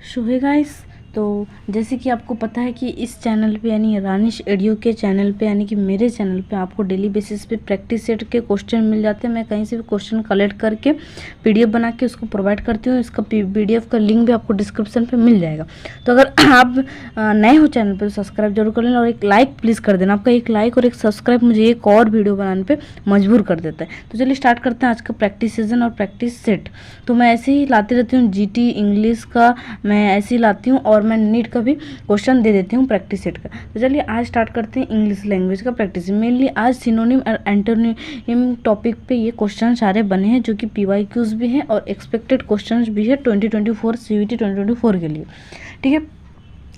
सो hey guys, तो जैसे कि आपको पता है कि इस चैनल पे यानी रानिश एडियो के चैनल पे यानी कि मेरे चैनल पे आपको डेली बेसिस पे प्रैक्टिस सेट के क्वेश्चन मिल जाते हैं। मैं कहीं से भी क्वेश्चन कलेक्ट करके पीडीएफ बना के उसको प्रोवाइड करती हूँ। इसका पीडीएफ का लिंक भी आपको डिस्क्रिप्शन पे मिल जाएगा। तो अगर आप नए हो चैनल पर तो सब्सक्राइब जरूर कर लेना और एक लाइक प्लीज़ कर देना। आपका एक लाइक और एक सब्सक्राइब मुझे एक और वीडियो बनाने पर मजबूर कर देता है। तो चलिए स्टार्ट करते हैं आज का प्रैक्टिस सीजन और प्रैक्टिस सेट। तो मैं ऐसे ही लाती रहती हूँ, जीटी इंग्लिश का मैं ऐसे ही लाती हूँ और मैं नीट का भी क्वेश्चन दे देती हूँ प्रैक्टिस सेट का। तो चलिए आज स्टार्ट करते हैं इंग्लिश लैंग्वेज का प्रैक्टिस। मेनली आज सिनोनिम और एंटोनिम टॉपिक पे ये क्वेश्चन सारे बने हैं जो कि पीवाईक्यूज भी हैं और एक्सपेक्टेड क्वेश्चन भी है 2024 सीयूईटी 2024 के लिए। ठीक है,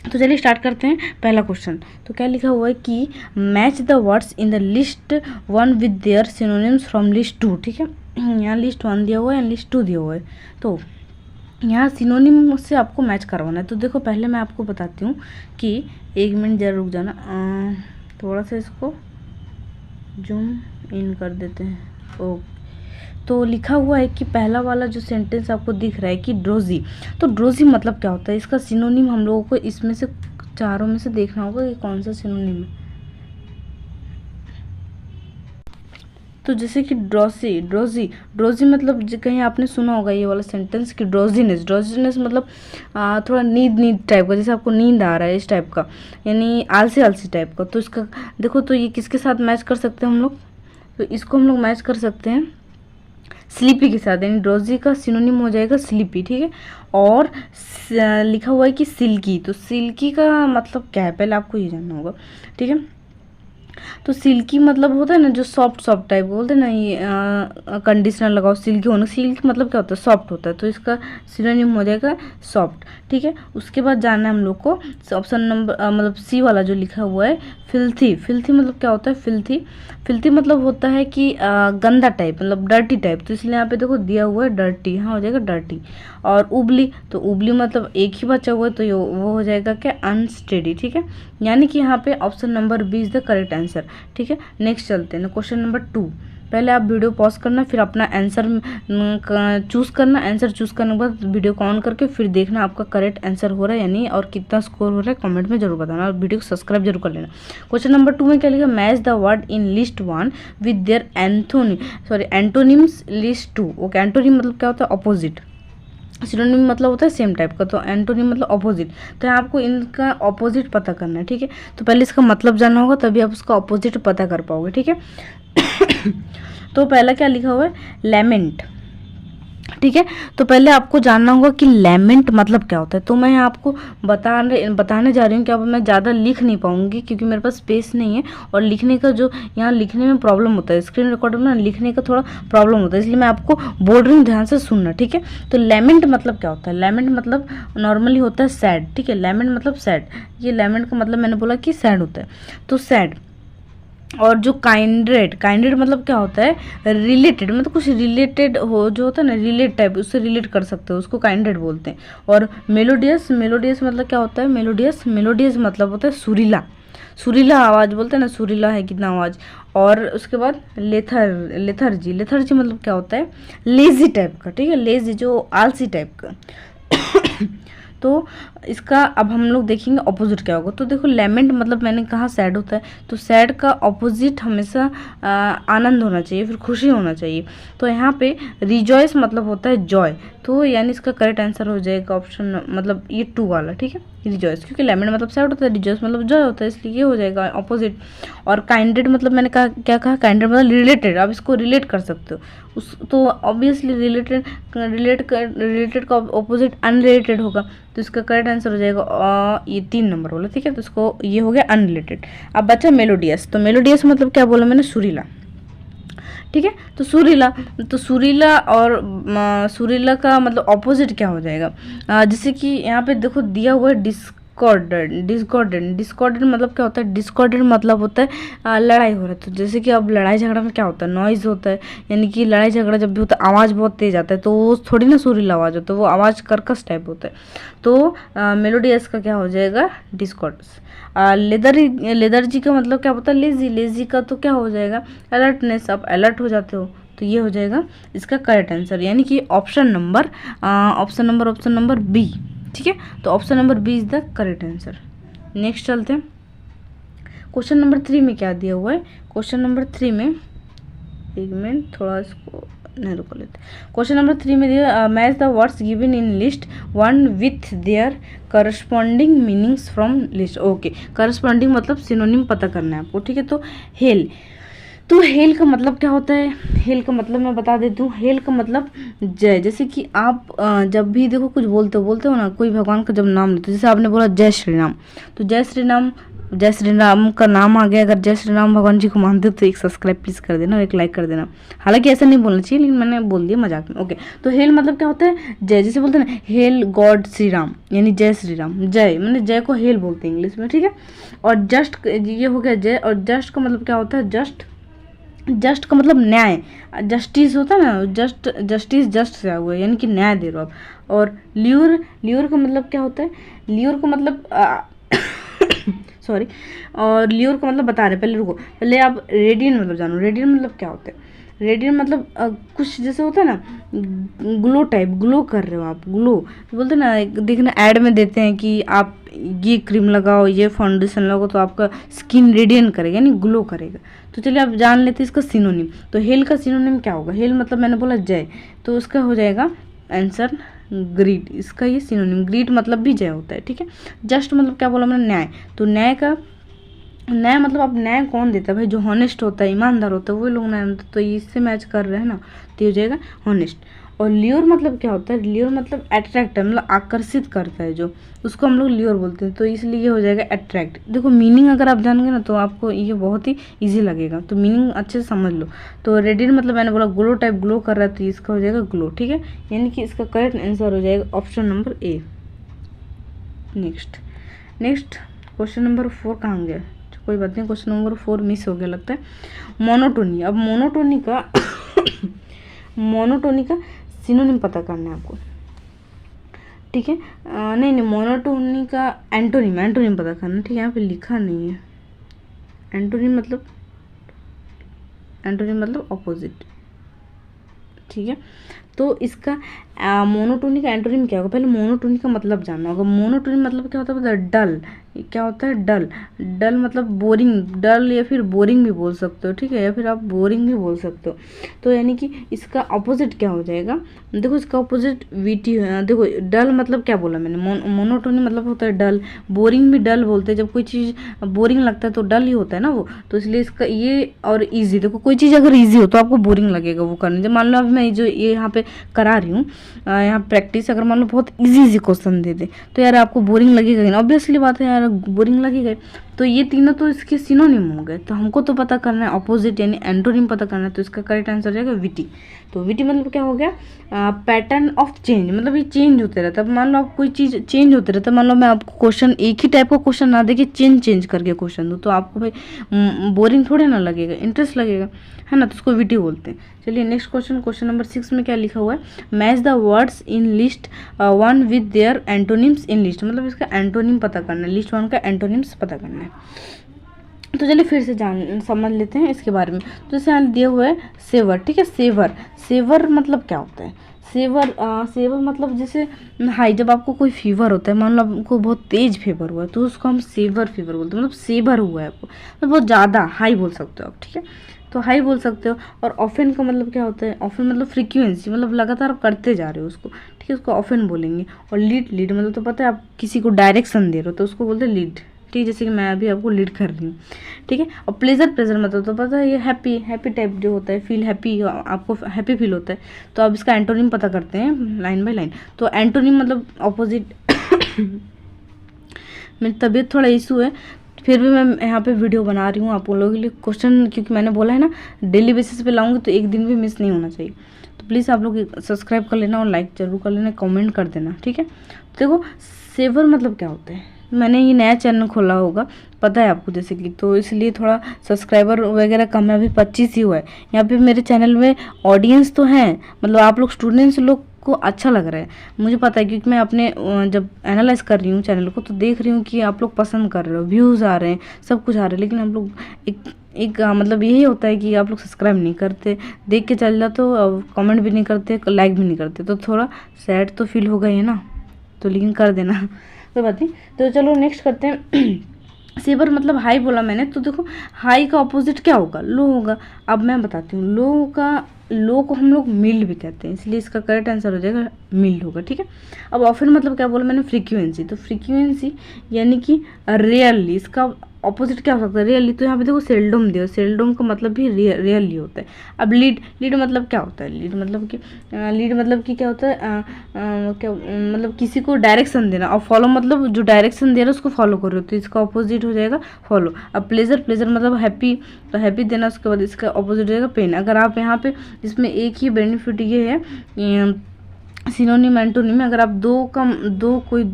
तो चलिए स्टार्ट करते हैं। पहला क्वेश्चन तो क्या लिखा हुआ है कि match the words in the list 1 with their synonyms from list 2। ठीक है, यहाँ लिस्ट 1 दिया हुआ है, लिस्ट 2 दिया हुआ है। तो यहाँ सिनोनिम से आपको मैच करवाना है। तो देखो पहले मैं आपको बताती हूँ कि एक मिनट जरा रुक जाना, थोड़ा सा इसको जूम इन कर देते हैं। ओके, तो लिखा हुआ है कि पहला वाला जो सेंटेंस आपको दिख रहा है कि ड्रोजी, तो ड्रोजी मतलब क्या होता है, इसका सिनोनिम हम लोगों को इसमें से चारों में से देखना होगा कि कौन सा सिनोनिम है। तो जैसे कि ड्रोजी मतलब कहीं आपने सुना होगा ये वाला सेंटेंस कि ड्रोजीनेस मतलब थोड़ा नींद टाइप का, जैसे आपको नींद आ रहा है इस टाइप का, यानी आलसी टाइप का। तो इसका देखो, तो ये किसके साथ मैच कर सकते हैं हम लोग, तो इसको हम लोग मैच कर सकते हैं स्लीपी के साथ, यानी ड्रोजी का सिनोनिम हो जाएगा स्लीपी। ठीक है, और लिखा हुआ है कि सिल्की, तो सिल्की का मतलब क्या है पहले आपको ये जानना होगा। ठीक है, तो सिल्की मतलब होता है ना जो सॉफ्ट टाइप बोलते हैं ना, ये कंडीशनर लगाओ सिल्की होना, सिल्क मतलब क्या होता है सॉफ्ट होता है, तो इसका सिनोनिम हो जाएगा सॉफ्ट। ठीक है, उसके बाद जानना है हम लोग को ऑप्शन नंबर मतलब सी वाला जो लिखा हुआ है फिल्थी मतलब क्या होता है फिल्थी मतलब होता है कि गंदा टाइप, मतलब डर्टी टाइप। तो इसलिए यहाँ पे देखो दिया हुआ है डर्टी, हाँ हो जाएगा डर्टी। और उबली, तो उबली मतलब एक ही बचा हुआ है, तो वो हो जाएगा क्या अनस्टेडी। ठीक है, यानी कि यहाँ पे option number B is the correct answer. ठीक है, नेक्स्ट चलते हैं क्वेश्चन नंबर 2। पहले आप वीडियो पॉज करना, फिर अपना आंसर चूज़ करना। आंसर चूज़ करने के बाद वीडियो को ऑन करके फिर देखना आपका करेक्ट आंसर हो रहा है यानी, और कितना स्कोर हो रहा है कमेंट में जरूर बताना, और वीडियो को सब्सक्राइब जरूर कर लेना। क्वेश्चन नंबर 2 में क्या लिखा, match the word in list 1 with their antonyms list 2। Okay, antonym मतलब क्या होता है अपोजिट, सिनोनिम मतलब होता है सेम टाइप का, तो एंटोनिम मतलब अपोजिट। तो यहाँ आपको इनका अपोजिट पता करना है। ठीक है, तो पहले इसका मतलब जानना होगा तभी आप उसका अपोजिट पता कर पाओगे। ठीक है तो पहला क्या लिखा हुआ है लैमेंट। ठीक है, तो पहले आपको जानना होगा कि लैमेंट मतलब क्या होता है। तो मैं आपको बताने जा रही हूँ कि अब मैं ज़्यादा लिख नहीं पाऊंगी क्योंकि मेरे पास स्पेस नहीं है, और लिखने का जो यहाँ लिखने में प्रॉब्लम होता है, स्क्रीन रिकॉर्डर में लिखने का थोड़ा प्रॉब्लम होता है, इसलिए मैं आपको बोल रही हूँ, ध्यान से सुनना। ठीक है, तो लैमेंट मतलब क्या होता है, लैमेंट मतलब नॉर्मली होता है सैड। ठीक है, लैमेंट मतलब सैड, ये लैमेंट का मतलब मैंने बोला कि सैड होता है, तो सैड। और जो काइंड्रेड मतलब क्या होता है रिलेटेड, मतलब कुछ रिलेटेड हो जो होता है ना रिलेट टाइप, उससे रिलेट कर सकते हो, उसको काइंड्रेड बोलते हैं। और मेलोडियस मतलब क्या होता है मेलोडियस मतलब होता है सुरीला आवाज़ बोलते हैं ना, सुरीला है कितना आवाज़। और उसके बाद लेथर्जी मतलब क्या होता है लेजी टाइप का। ठीक है, लेजी जो आलसी टाइप का तो इसका अब हम लोग देखेंगे अपोजिट क्या होगा। तो देखो लैमेंट मतलब मैंने कहा सैड होता है, तो सैड का अपोजिट हमेशा आनंद होना चाहिए, फिर खुशी होना चाहिए। तो यहाँ पे रिजॉयस मतलब होता है जॉय, तो यानी इसका करेक्ट आंसर हो जाएगा ऑप्शन मतलब ये 2 वाला। ठीक है, रिजॉयस, क्योंकि लैमेंट मतलब सैड होता है, रिजॉयस मतलब जॉय होता है, इसलिए ये हो जाएगा अपोजिट। और काइंडेड मतलब मैंने कहा क्या कहा काइंडेड मतलब रिलेटेड, आप इसको रिलेट कर सकते हो उस, तो ऑब्वियसली रिलेटेड का अपोजिट अनरिलेटेड होगा, तो इसका करेक्ट आंसर हो जाएगा ये 3 नंबर वाला। ठीक है, तो इसको ये हो गया अनरिलेटेड। अब बचा मेलोडियस, तो मेलोडियस मतलब क्या बोला मैंने सुरीला। ठीक है, तो सुरीला और सुरीला का मतलब ऑपोजिट क्या हो जाएगा, जैसे कि यहाँ पे देखो दिया हुआ है डिस्कॉर्डेंट मतलब क्या होता है, डिस्कॉर्डेंट मतलब होता है लड़ाई हो रहा है। तो जैसे कि अब लड़ाई झगड़ा में क्या होता है नॉइज़ होता है, यानी कि लड़ाई झगड़ा जब भी होता है आवाज़ बहुत तेज आता है, तो वो थोड़ी ना सुरीला आवाज़ होता है, वो आवाज़ कर्कश टाइप होता है। तो मेलोडियस का क्या हो जाएगा डिस्कॉर्डस। लेदर्जी का मतलब क्या होता है लेजी का तो क्या हो जाएगा अलर्टनेस, आप अलर्ट हो जाते हो, तो ये हो जाएगा इसका करेक्ट आंसर, यानी कि ऑप्शन नंबर बी। ठीक है, तो option number B is the correct answer. Next चलते हैं, क्वेश्चन नंबर 3 में क्या दिया हुआ है। क्वेश्चन नंबर 3 में, एक मिनट थोड़ा इसको नहीं रुको लेते। क्वेश्चन नंबर 3 में दिया match the words given in list 1 with their corresponding meanings from list. Okay, corresponding मतलब सिनोनिम पता करना है आपको, ठीक है। तो हेल, तो हेल का मतलब क्या होता है, हेल का मतलब मैं बता देती हूँ। हेल का मतलब जय, जैसे कि आप जब भी देखो कुछ बोलते हो ना, कोई भगवान का जब नाम लेते हो, जैसे आपने बोला जय श्री राम, तो जय श्री राम, जय श्री राम का नाम आ गया। अगर जय श्री राम भगवान जी को मानते हो तो एक सब्सक्राइब प्लीज़ कर देना और एक लाइक कर देना। हालांकि ऐसा नहीं बोलना चाहिए, लेकिन मैंने बोल दिया मजाक में। ओके, तो हेल मतलब क्या होता है, जय। जैसे बोलते हैं ना हेल गॉड श्री राम, यानी जय श्री राम, जय मैंने जय को हेल बोलते हैं इंग्लिश में, ठीक है। और जस्ट ये हो गया जय, और जस्ट का मतलब क्या होता है, जस्ट, जस्ट का मतलब न्याय, जस्टिस होता है ना, जस्ट, जस्टिस जस्ट से हुआ है, यानी कि न्याय दे रहे हो आप। और ल्यूर, ल्यूर का मतलब क्या होता है, ल्यूर का मतलब सॉरी, और ल्यूर का मतलब बता रहे, पहले रुको, पहले आप रेडियन मतलब जानो। रेडियन मतलब क्या होता है, रेडियन मतलब कुछ जैसे होता है ना, ग्लो टाइप, ग्लो कर रहे हो आप, ग्लो बोलते हैं ना, देखना ऐड में देते हैं कि आप ये क्रीम लगाओ, ये फाउंडेशन लगाओ तो आपका स्किन रेडियन करेगा, यानी ग्लो करेगा। तो चलिए आप जान लेते हैं इसका सिनोनिम। तो हेल का सिनोनिम क्या होगा, हेल मतलब मैंने बोला जय, तो उसका हो जाएगा आंसर ग्रीट। इसका ये सिनोनिम, ग्रीट मतलब भी जय होता है, ठीक है। जस्ट मतलब क्या बोला मैंने, न्याय। तो न्याय का, न्याय मतलब अब न्याय कौन देता है भाई, जो हॉनेस्ट होता है, ईमानदार होता है, वही लोग न्याय देते। तो इससे मैच कर रहे हैं ना, तो हो जाएगा हॉनेस्ट। और ल्योर मतलब क्या होता है, ल्योर मतलब अट्रैक्ट है, मतलब आकर्षित करता है जो, उसको हम लोग ल्योर बोलते हैं। तो इसलिए ये हो जाएगा अट्रैक्ट। देखो मीनिंग अगर आप जानेंगे ना तो आपको ये बहुत ही ईजी लगेगा, तो मीनिंग अच्छे से समझ लो। तो रेडियन मतलब मैंने बोला ग्लो टाइप, ग्लो कर रहा है, तो इसका हो जाएगा ग्लो, ठीक है। यानी कि इसका करेक्ट आंसर हो जाएगा option number A. Next question number 4 कहाँ गया, कोई बात नहीं, क्वेश्चन नंबर 4 मिस हो गया लगता है। मोनोटोनी, अब मोनोटोनी का मोनोटोनी का सिनोनिम पता करना है आपको, ठीक है। नहीं, मोनोटोनी का एंटोनिम, एंटोनिम पता करना, ठीक है। यहाँ पे लिखा नहीं है एंटोनिम मतलब, एंटोनिम मतलब अपोजिट, ठीक है। तो इसका मोनोटोनी का एंटोनिम क्या होगा, पहले मोनोटोनी का मतलब जानना होगा। मोनोटोनी मतलब क्या होता है, डल, क्या होता है, डल। डल मतलब बोरिंग, डल या फिर बोरिंग भी बोल सकते हो, ठीक है, या फिर आप बोरिंग भी बोल सकते हो। तो यानी कि इसका अपोजिट क्या हो जाएगा, देखो इसका अपोजिट वीटी है। देखो डल मतलब क्या बोला मैंने, मोनोटोनी मतलब होता है डल, बोरिंग भी डल बोलते हैं, जब कोई चीज़ बोरिंग लगता है तो डल ही होता है ना वो। तो इसलिए इसका ये, और ईजी, देखो कोई चीज़ अगर ईजी हो तो आपको बोरिंग लगेगा वो करने। जब मान लो अब मैं जो ये यहाँ पे करा रही हूँ, यहाँ प्रैक्टिस, अगर मान लो बहुत इजी क्वेश्चन दे दे तो यार आपको बोरिंग लगेगा ही ना, ऑब्वियसली बात है यार, बोरिंग लगेगा। तो ये तीनों तो इसके सिनोनिम हो गए। तो हमको तो पता करना है अपोजिट यानी एंटोनिम पता करना है, तो इसका करेक्ट आंसर जाएगा विटी। तो विटी मतलब क्या हो गया, पैटर्न ऑफ चेंज, मतलब ये चेंज होते रहता है। मान लो आप कोई चीज़ चेंज होते रहता है, मान लो मैं आपको क्वेश्चन एक ही टाइप का क्वेश्चन ना देके चेंज करके क्वेश्चन दूँ, तो आपको भाई बोरिंग थोड़े ना लगेगा, इंटरेस्ट लगेगा, है ना। तो उसको विटी बोलते हैं। चलिए नेक्स्ट क्वेश्चन, क्वेश्चन नंबर 6 में क्या लिखा हुआ है, match the words in list 1 with their antonyms in list, मतलब इसका एंटोनिम पता करना है, लिस्ट 1 का एंटोनिम्स पता करना है। तो चलिए फिर से समझ लेते हैं इसके बारे में। तो जैसे यहाँ दिया हुआ है सेवर, ठीक है। सेवर, सेवर मतलब क्या होता है, सेवर, सेवर मतलब जैसे हाई, जब आपको कोई फीवर होता है, मान लो आपको बहुत तेज फीवर हुआ है तो उसको हम सेवर फीवर बोलते हैं, मतलब सेवर हुआ है आपको, तो बहुत ज़्यादा हाई बोल सकते हो आप, ठीक है। तो हाई बोल सकते हो। और ऑफन का मतलब क्या होता है, ऑफन मतलब फ्रीक्वेंसी, मतलब लगातार आप करते जा रहे हो उसको, ठीक है, उसको ऑफन बोलेंगे। और लीड, लीड मतलब तो पता है आप किसी को डायरेक्शन दे रहे हो तो उसको बोलते हैं लीड, ठीक है, जैसे कि मैं अभी आपको लीड कर रही हूँ, ठीक है। और प्लेजर, प्लेजर मतलब तो पता है ये हैप्पी, हैप्पी टाइप जो होता है, फील हैप्पी, आपको हैप्पी फील होता है। तो अब इसका एंटोनिम पता करते हैं लाइन बाय लाइन। तो एंटोनिम मतलब अपोजिट मेरी तबीयत थोड़ा इशू है, फिर भी मैं यहाँ पे वीडियो बना रही हूँ आप लोगों के लिए क्वेश्चन, क्योंकि मैंने बोला है ना डेली बेसिस पे लाऊंगी, तो एक दिन भी मिस नहीं होना चाहिए। तो प्लीज़ आप लोग सब्सक्राइब कर लेना और लाइक जरूर कर लेना, कमेंट कर देना, ठीक है। देखो सेवर मतलब क्या होता है, मैंने ये नया चैनल खोला होगा, पता है आपको जैसे कि, तो इसलिए थोड़ा सब्सक्राइबर वगैरह कम है, अभी 25 ही हुआ है। यहाँ पे मेरे चैनल में ऑडियंस तो हैं, मतलब आप लोग स्टूडेंट्स लोग को अच्छा लग रहा है, मुझे पता है, क्योंकि मैं अपने जब एनालाइज कर रही हूँ चैनल को तो देख रही हूँ कि आप लोग पसंद कर रहे हो, व्यूज़ आ रहे हैं, सब कुछ आ रहा है, लेकिन हम लोग एक मतलब यही होता है कि आप लोग सब्सक्राइब नहीं करते, देख के चल जाते हो, कमेंट भी नहीं करते, लाइक भी नहीं करते, तो थोड़ा सैड तो फील होगा ही ना। तो लेकिन कर देना कोई बात नहीं। तो चलो नेक्स्ट करते हैं। सेवर मतलब हाई बोला मैंने, तो देखो हाई का ऑपोजिट क्या होगा, लो होगा। अब मैं बताती हूँ, लो को हम लोग मिल्ड भी कहते हैं, इसलिए इसका करेक्ट आंसर हो जाएगा मिल्ड होगा, ठीक है। अब ऑफन मतलब क्या बोला मैंने, फ्रीक्वेंसी, तो फ्रीक्वेंसी यानी कि रेयरली, इसका ऑपोजिट क्या हो सकता है, रियली। तो यहाँ पे देखो सेल्डम दिया, सेल्डम का मतलब भी रियली होता है। अब लीड मतलब क्या होता है, लीड मतलब कि क्या होता है, क्या मतलब किसी को डायरेक्शन देना, और फॉलो मतलब जो डायरेक्शन दे रहा है उसको फॉलो कर रहे हो, तो इसका ऑपोजिट हो जाएगा फॉलो। अब प्लेजर मतलब हैप्पी, तो हैप्पी देना, उसके बाद इसका ऑपोजिट हो जाएगा पेन। अगर आप यहाँ पे इसमें एक ही बेनिफिट ये है, सिनोनिम एंटोनिम में अगर आप दो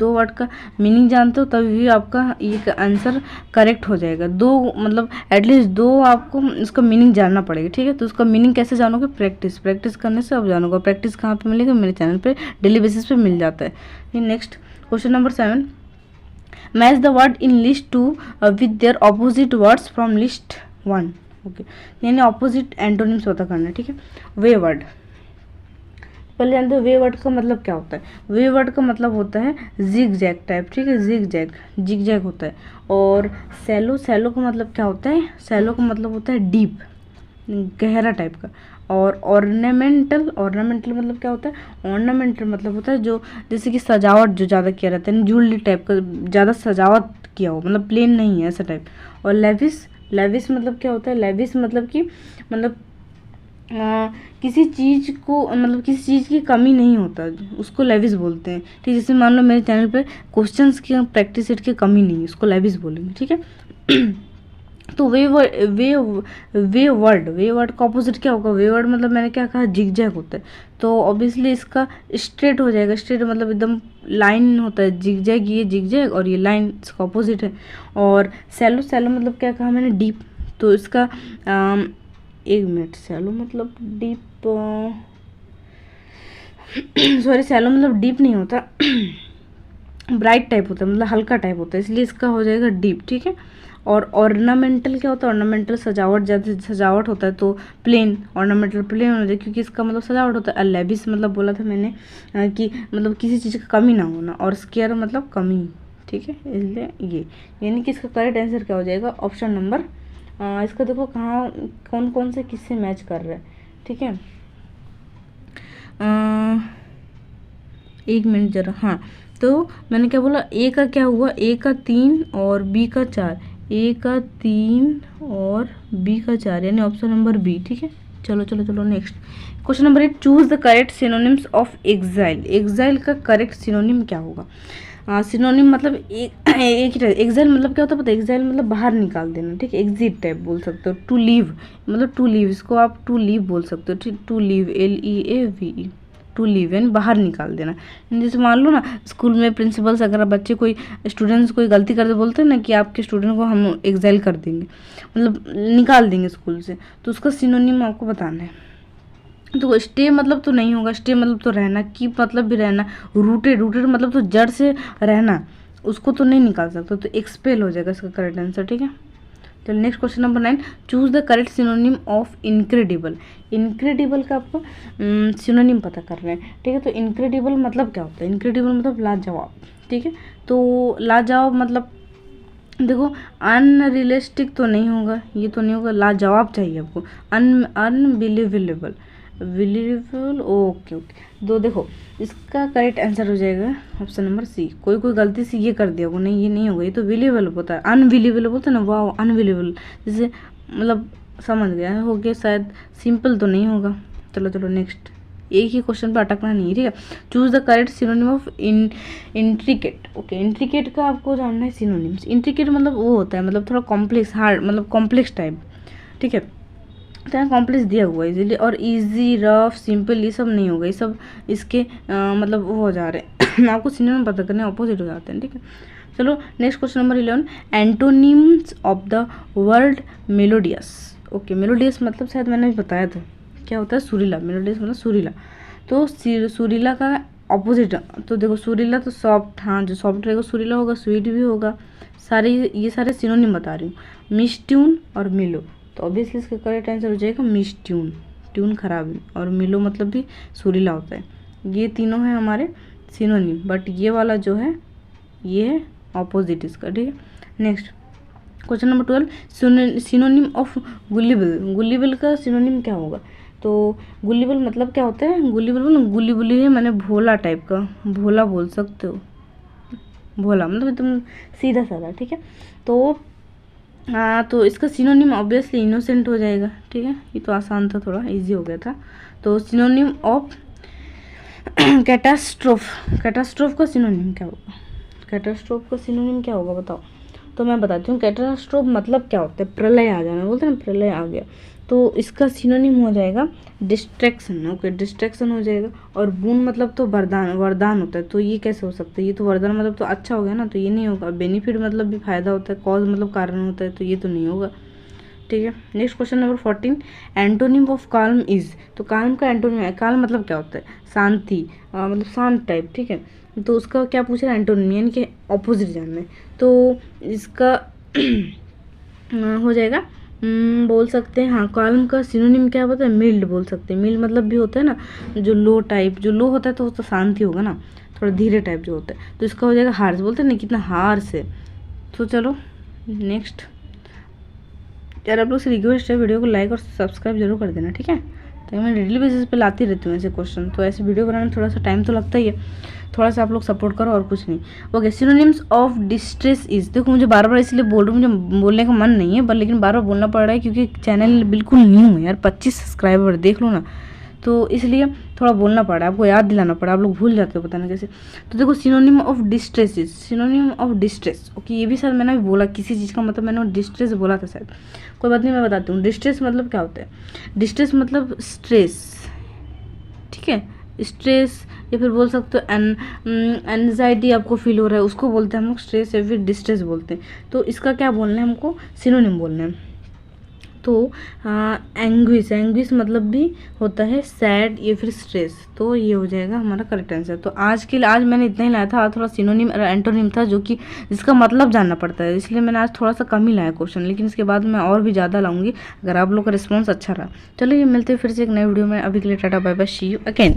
वर्ड का मीनिंग जानते हो तभी भी आपका ये आंसर करेक्ट हो जाएगा। दो मतलब एटलीस्ट दो आपको इसका मीनिंग जानना पड़ेगा, ठीक है। तो उसका मीनिंग कैसे जानोगे, प्रैक्टिस करने से आप जानोगे। प्रैक्टिस कहाँ पे मिलेगा, मेरे चैनल पे डेली बेसिस पे मिल जाता है। Next question number 7, match the word in list 2 with their opposite words from list 1। Okay, यानी ऑपोजिट एंटोनिम्स पता करना है, ठीक है। वे वर्ड, पहले जानते हो वे वर्ड का मतलब क्या होता है। वे वर्ड का मतलब होता है जिग जैग टाइप, ठीक है, जिग जैग होता है। और सैलो का मतलब क्या होता है, सैलो का मतलब होता है डीप, गहरा टाइप का। और ऑर्नामेंटल मतलब क्या होता है, ऑर्नामेंटल मतलब होता है जो जैसे कि सजावट जो ज़्यादा किया रहता है, ज्वेलरी टाइप का, ज़्यादा सजावट किया हो, मतलब प्लेन नहीं है ऐसा टाइप। और लेविस मतलब क्या होता है, लेविस मतलब कि मतलब किसी चीज़ को, मतलब किसी चीज़ की कमी नहीं होता, उसको लेविस बोलते हैं, ठीक है। जैसे मान लो मेरे चैनल पे क्वेश्चंस की प्रैक्टिस सेट की कमी नहीं है, उसको लेविस बोलेंगे, ठीक है। तो वे वर्ड का ऑपोजिट क्या होगा, वे वर्ड मतलब मैंने क्या कहा, जिगजैग होता है। तो ऑब्वियसली इसका स्ट्रेट हो जाएगा, स्ट्रेट मतलब एकदम लाइन होता है, जिगजैग ये जिगजैग और ये लाइन, इसका ऑपोजिट है। और सैलो मतलब क्या कहा मैंने, डीप, तो इसका एक मिनट, सैलो मतलब डीप, सॉरी सैलो मतलब डीप नहीं होता, ब्राइट टाइप होता है, मतलब हल्का टाइप होता है, इसलिए इसका हो जाएगा डीप, ठीक है। और ऑर्नामेंटल क्या होता है, ऑर्नामेंटल सजावट, ज़्यादा सजावट होता है, तो प्लेन, ऑर्नामेंटल प्लेन होना चाहिए क्योंकि इसका मतलब सजावट होता है। लेविस मतलब बोला था मैंने कि मतलब किसी चीज़ का कमी ना होना, और स्केयर मतलब कमी, ठीक है, इसलिए ये, यानी कि इसका करेक्ट आंसर क्या हो जाएगा, ऑप्शन नंबर, इसका देखो कहाँ कौन से किससे मैच कर रहा है, ठीक है। एक मिनट जरा, हाँ, तो मैंने क्या बोला, ए का क्या हुआ, ए का 3 और बी का 4, ए का 3 और बी का 4, यानी ऑप्शन नंबर बी, ठीक है। चलो next question number 8, choose the correct synonyms of exile. Exile का करेक्ट सिनोनिम क्या होगा, सिनोनिम मतलब एक ही टाइप। एग्जाइल मतलब क्या होता है पता है, एग्जाइल मतलब बाहर निकाल देना, ठीक है, एग्जिट टाइप बोल सकते हो। टू लीव मतलब टू लीव, इसको आप टू लीव बोल सकते हो, ठीक, to leave, LEAVE, to leave यानी बाहर निकाल देना। जैसे मान लो ना स्कूल में प्रिंसिपल्स अगर बच्चे कोई स्टूडेंट्स कोई गलती करते बोलते हैं ना कि आपके स्टूडेंट को हम एग्जाइल कर देंगे, मतलब निकाल देंगे स्कूल से, तो उसका सिनोनिम आपको बताना है। तो स्टे मतलब तो नहीं होगा, स्टे मतलब तो रहना, कीप मतलब भी रहना, रूटेड मतलब तो जड़ से रहना, उसको तो नहीं निकाल सकते, तो एक्सपेल हो जाएगा इसका करेक्ट आंसर, ठीक है। चलिए next question number 9, choose the correct synonym of incredible. Incredible का आपको सिनोनिम पता कर रहे हैं, ठीक है। तो इनक्रेडिबल मतलब क्या होता है, इनक्रेडिबल मतलब लाजवाब, ठीक है। तो लाजवाब मतलब देखो अनरियलिस्टिक तो नहीं होगा, ये तो नहीं होगा, लाजवाब चाहिए आपको, अनबिलीवेबल, ओके। तो देखो इसका करेक्ट आंसर हो जाएगा ऑप्शन नंबर सी। कोई गलती से ये कर दिया होगा, नहीं ये नहीं होगा, ये तो बिलीवेबल होता है, अनबिलीवेबल बोलते हैं ना, वाह अनबिलीवेबल, जैसे मतलब समझ गया हो गया शायद, सिंपल तो नहीं होगा। चलो नेक्स्ट, एक ही क्वेश्चन पर अटकना नहीं है, ठीक है। Choose the correct synonym of intricate. Okay, intricate का आपको जानना है सिनोनिम्स। इंट्रिकेट मतलब वो होता है मतलब थोड़ा कॉम्प्लेक्स, हार्ड मतलब कॉम्प्लेक्स टाइप, ठीक है। तो यहाँ कॉम्प्लेक्स दिया हुआ है इजीली, और इजी, रफ, सिंपल ये सब नहीं होगा, ये सब इसके मतलब वो हो जा रहे हैं आपको सिनोनिम पता करने ऑपोजिट हो जाते हैं, ठीक है। चलो next question number 11, antonyms of the word melodious. Okay, melodious मतलब शायद मैंने भी बताया था क्या होता है, सुरीला, मेलोडियस मतलब सुरीला। तो सुरीला का ऑपोजिट, तो देखो सुरीला तो सॉफ्ट, हाँ जो सॉफ्ट रहेगा सुरीला होगा, स्वीट भी होगा, ये सारे सिनोनिम बता रही हूँ। मिस ट्यून और मिलो, तो ऑब्वियसली इसका करेक्ट आंसर हो जाएगा मिस ट्यून, ट्यून खराब है, और मिलो मतलब भी सुरीला होता है। ये तीनों हैं हमारे सिनोनिम, बट ये वाला जो है ये है ऑपोजिट इसका, ठीक है। Next question number 12, synonym of गुलिबल, गुलिबल का सिनोनिम क्या होगा? तो गुलिबल मतलब क्या होता है? गुलिबल मतलब गुली बुली है, मैंने भोला टाइप का, भोला बोल सकते हो, भोला मतलब एकदम सीधा साधा, ठीक है। तो तो इसका सिनोनिम ऑब्वियसली इनोसेंट हो जाएगा, ठीक है। ये तो आसान था, थोड़ा इजी हो गया था। तो सिनोनिम ऑफ कैटास्ट्रोफ, कैटास्ट्रोफ का सिनोनिम क्या होगा? कैटास्ट्रोफ का सिनोनिम क्या होगा बताओ? तो मैं बताती हूँ कैटास्ट्रोफ मतलब क्या होता है, प्रलय आ जाना, बोलते हैं ना प्रलय आ गया। तो इसका सिनोनिम हो जाएगा डिस्ट्रैक्शन, ओके डिस्ट्रैक्शन हो जाएगा। और बून मतलब तो वरदान, वरदान होता है, तो ये कैसे हो सकता है? ये तो वरदान मतलब तो अच्छा हो गया ना, तो ये नहीं होगा। बेनिफिट मतलब भी फायदा होता है, कॉज मतलब कारण होता है, तो ये तो नहीं होगा, ठीक है। Next question number 14, antonym of calm is, तो काल्म का एंटोनिम है, काल्म मतलब क्या होता है? शांति, मतलब शांत टाइप, ठीक है। तो उसका क्या पूछ रहा है? एंटोनिम यानी कि ऑपोजिट जानना है। तो इसका हो जाएगा बोल सकते हैं, हाँ काल्म का सिनोनिम क्या होता है? मिल्ड बोल सकते हैं। मिल्ड मतलब भी होता है ना जो लो टाइप, जो लो होता है तो शांति होगा ना, थोड़ा धीरे टाइप जो होता है, तो इसका हो जाएगा हार्श, बोलते हैं ना कितना हार्श है। तो चलो नेक्स्ट, यार आप लोग से रिक्वेस्ट है वीडियो को लाइक और सब्सक्राइब जरूर कर देना, ठीक है। तो मैं डेली बेसिस पे लाती रहती हूँ ऐसे क्वेश्चन, तो ऐसे वीडियो बनाने में थोड़ा सा टाइम तो लगता ही है, थोड़ा सा आप लोग सपोर्ट करो और कुछ नहीं। Okay, synonyms of distress is, देखो मुझे बार बार इसलिए बोल रही हूँ, मुझे बोलने का मन नहीं है पर लेकिन बार बार बोलना पड़ रहा है क्योंकि चैनल बिल्कुल न्यू है यार, 25 सब्सक्राइबर देख लो ना, तो इसलिए थोड़ा बोलना पड़ा, आपको याद दिलाना पड़ा, आप लोग भूल जाते हो पता नहीं कैसे। तो देखो synonym of distress is, synonym of distress, okay ये भी शायद मैंने बोला किसी चीज़ का मतलब मैंने डिस्ट्रेस बोला था शायद, कोई बात नहीं मैं बताती हूँ। डिस्ट्रेस मतलब क्या होता है? डिस्ट्रेस मतलब स्ट्रेस, ठीक है, स्ट्रेस, या फिर बोल सकते हो एनजाइटी आपको फील हो रहा है, उसको बोलते हैं हम लोग स्ट्रेस या फिर डिस्ट्रेस बोलते हैं। तो इसका क्या बोलना है हमको? सिनोनिम बोलना है। तो एंग्विश, एंग्विश मतलब भी होता है सैड या फिर स्ट्रेस, तो ये हो जाएगा हमारा करेक्ट आंसर। तो आज के लिए आज मैंने इतना ही लाया था, थोड़ा सिनोनिम और एंटोनिम था जो कि जिसका मतलब जानना पड़ता है, इसलिए मैंने आज थोड़ा सा कम ही लाया क्वेश्चन, लेकिन इसके बाद मैं और भी ज़्यादा लाऊंगी अगर आप लोग का रिस्पॉन्स अच्छा रहा। चलिए मिलते हैं फिर से एक नए वीडियो में, अभी के लिए tata bye bye, see you again.